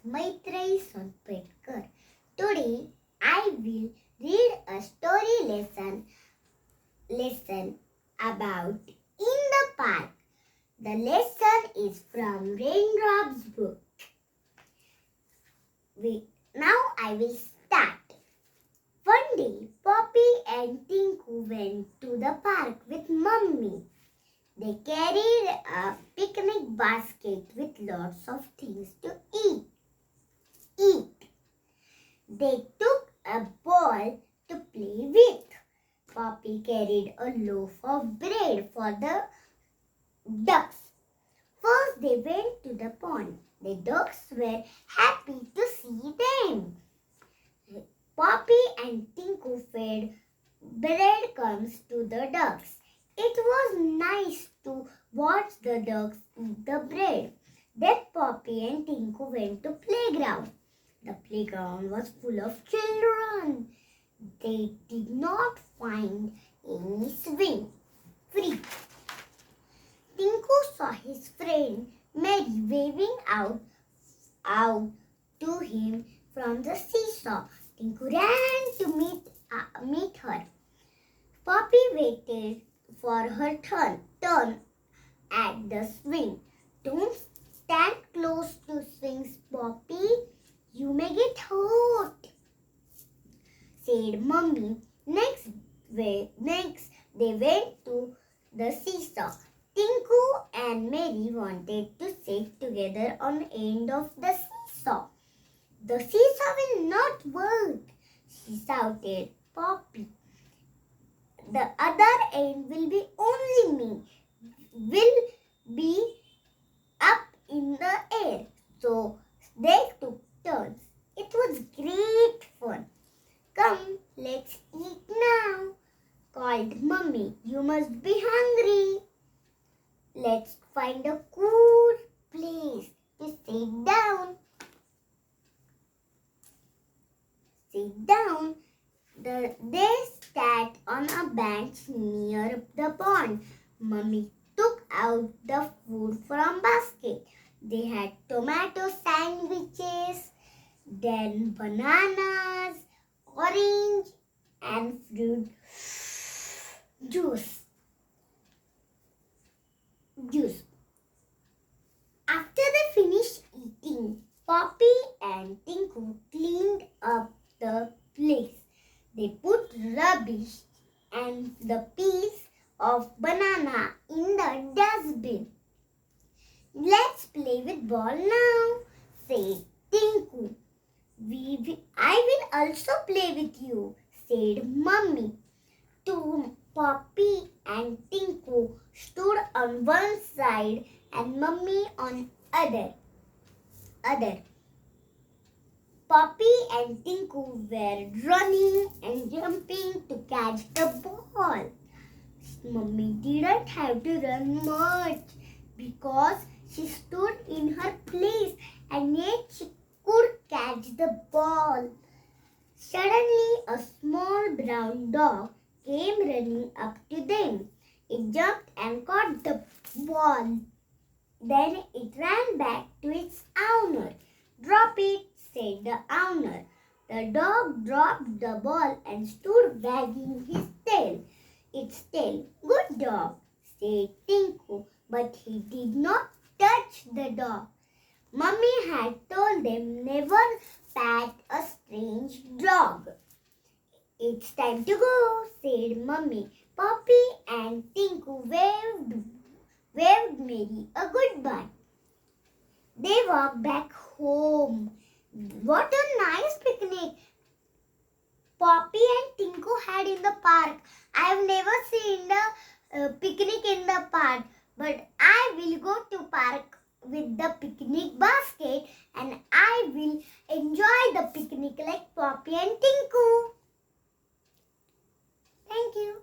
Maitreyi. Today I will read a story lesson about In the Park. The lesson is from Raindrops book. Now I will start. One day, Poppy and Tinku went to the park with Mummy. They carried a picnic basket with lots of things to eat. They took a ball to play with. Poppy carried a loaf of bread for the ducks. First they went to the pond. The ducks were happy to see them. Poppy and Tinku fed breadcrumbs to the ducks. It was nice to watch the ducks eat the bread. Then Poppy and Tinku went to playground. The playground was full of children. They did not find any swing free. Tinku saw his friend Mary waving out to him from the seesaw. Tinku ran to meet her. Poppy waited for her turn at the swing. Don't stand close to swings, Poppy. You may get hurt, said Mummy. Next, they went to the seesaw. Tinku and Mary wanted to sit together on the end of the seesaw. The seesaw will not work, she shouted. Poppy, the other end will be only me. Will be up in the air. So they took turns. It was great fun. Come, let's eat now, called Mummy. You must be hungry. Let's find a cool place to sit down. They sat on a bench near the pond. Mummy took out the food from basket. They had tomato sandwiches, then bananas, orange and fruit juice. After they finished eating, Poppy and Tinku cleaned up the place. They put rubbish and the piece of banana in the dustbin. Let's play with ball now, said Tinku. I will also play with you, said Mummy. Poppy and Tinku stood on one side and Mummy on other. Poppy and Tinku were running and jumping to catch the ball. Mummy didn't have to run much because she stood in her place and yet she could catch the ball. Suddenly, a small brown dog came running up to them. It jumped and caught the ball. Then it ran back to its owner. Drop it, said the owner. The dog dropped the ball and stood wagging its tail. Good dog, said Tinku, but he did not touch the dog. Mummy had told them never pat a strange dog. It's time to go, said Mummy. Poppy and Tinku waved Mary a goodbye. They walked back home. What a nice picnic Poppy and Tinku had in the park. I have never seen the picnic in the park, but I will go to park with the picnic basket and I will enjoy the picnic like Poppy and Tinku. Thank you.